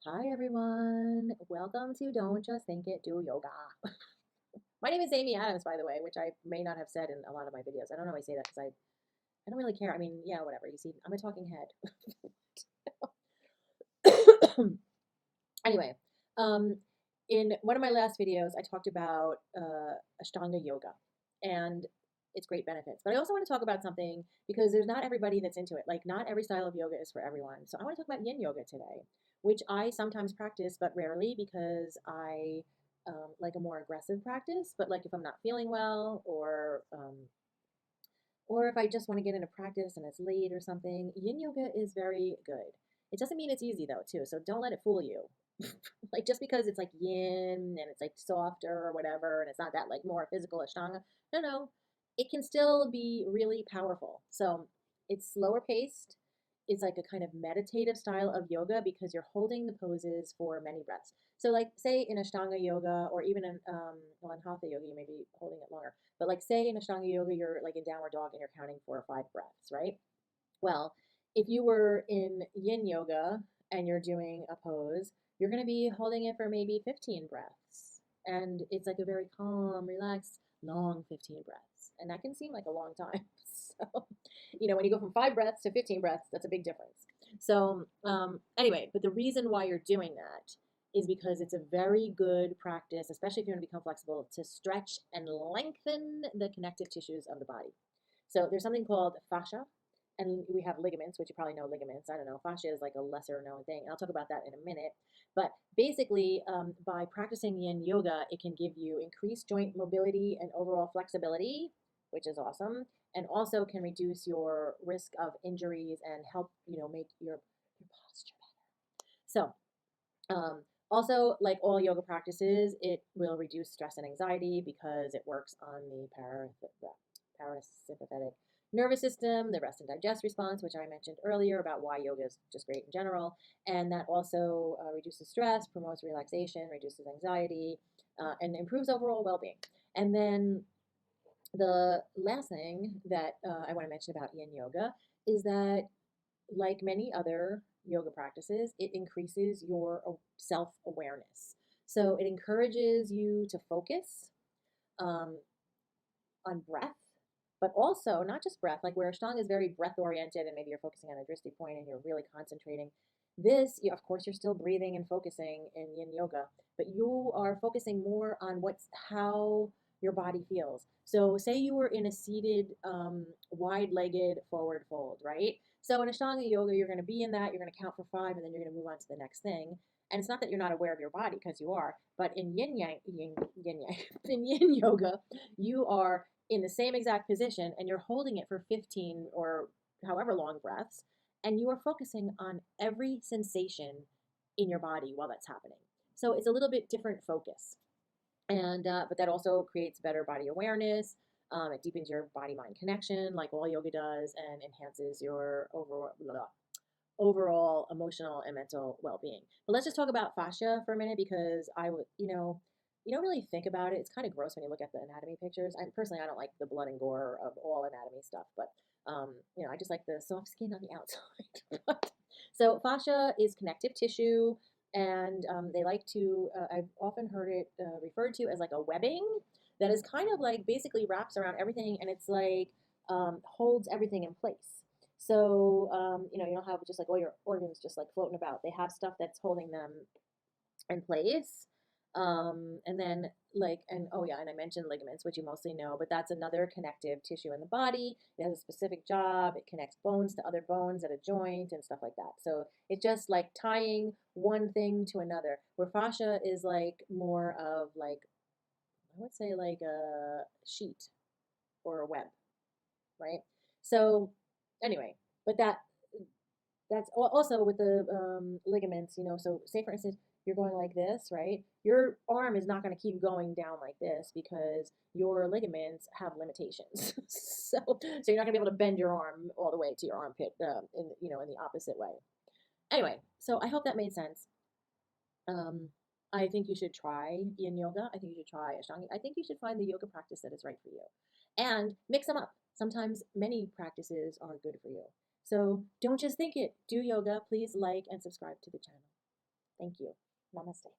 Hi everyone, welcome to Don't Just Think It, Do Yoga. My name is Amy Adams, by the way, which I may not have said in a lot of my videos. I don't know if I say that because I don't really care. I mean, yeah, whatever. You see, I'm a talking head. Anyway, um, in one of my last videos, I talked about Ashtanga yoga and its great benefits. But I also want to talk about something because there's not everybody that's into it. Like, not every style of yoga is for everyone. So I want to talk about Yin Yoga today, which I sometimes practice, but rarely because I like a more aggressive practice. But like if I'm not feeling well or if I just want to get into practice and it's late or something, Yin Yoga is very good. It doesn't mean it's easy though, too. So don't let it fool you. Like just because it's like yin and it's like softer or whatever, and it's not that like more physical Ashtanga. No, no, it can still be really powerful. So it's slower paced. It's like a kind of meditative style of yoga because you're holding the poses for many breaths. So like say in Ashtanga yoga or even in well in Hatha yoga you may be holding it longer. But like say in Ashtanga yoga you're like in downward dog and you're counting 4 or 5 breaths, right? Well, if you were in yin yoga and you're doing a pose, you're going to be holding it for maybe 15 breaths. And it's like a very calm, relaxed, long 15 breaths. And that can seem like a long time. So, when you go from 5 breaths to 15 breaths, that's a big difference. So, anyway, but the reason why you're doing that is because it's a very good practice, especially if you want to become flexible, to stretch and lengthen the connective tissues of the body. So there's something called fascia, and we have ligaments, which you probably know ligaments. I don't know. Fascia is like a lesser known thing. And I'll talk about that in a minute. But basically, by practicing yin yoga, it can give you increased joint mobility and overall flexibility, which is awesome, and also can reduce your risk of injuries and help, make your posture better. So, also, like all yoga practices, it will reduce stress and anxiety because it works on the parasympathetic nervous system, the rest and digest response, which I mentioned earlier about why yoga is just great in general. And that also reduces stress, promotes relaxation, reduces anxiety, and improves overall well being. And then the last thing that I want to mention about yin yoga is that like many other yoga practices, it increases your self awareness. So it encourages you to focus um, on breath, but also not just breath, like where Ashtanga is very breath oriented and maybe you're focusing on a drishti point and you're really concentrating. This, of course, you're still breathing and focusing in yin yoga, but you are focusing more on how your body feels. So, say you were in a seated, wide legged forward fold, right? So, in Ashtanga yoga, you're going to be in that, you're going to count for 5, and then you're going to move on to the next thing. And it's not that you're not aware of your body because you are, but in yin yang, in yin yoga, you are in the same exact position and you're holding it for 15 or however long breaths, and you are focusing on every sensation in your body while that's happening. So it's a little bit different focus. And but that also creates better body awareness. It deepens your body mind connection, like all yoga does, and enhances your overall emotional and mental well-being. But let's just talk about fascia for a minute because I would, you don't really think about it. It's kind of gross when you look at the anatomy pictures. I personally I don't like the blood and gore of all anatomy stuff, but I just like the soft skin on the outside. So fascia is connective tissue, and they like to. I've often heard it referred to as like a webbing that is kind of like basically wraps around everything, and it's like holds everything in place. So, you don't have just like all your organs just like floating about. They have stuff that's holding them in place. And then and oh yeah, and I mentioned ligaments, which you mostly know, but that's another connective tissue in the body. It has a specific job. It connects bones to other bones at a joint and stuff like that. So it's just like tying one thing to another. Where fascia is like more of like, I would say like a sheet or a web, right? So anyway, but that's also with the ligaments, So say for instance, you're going like this, right? Your arm is not going to keep going down like this because your ligaments have limitations. So you're not going to be able to bend your arm all the way to your armpit in the opposite way. Anyway, so I hope that made sense. Um, I think you should try yin yoga. I think you should try ashtanga. I think you should find the yoga practice that is right for you and mix them up. Sometimes many practices are good for you. So don't just think it. Do yoga. Please like and subscribe to the channel. Thank you. Namaste.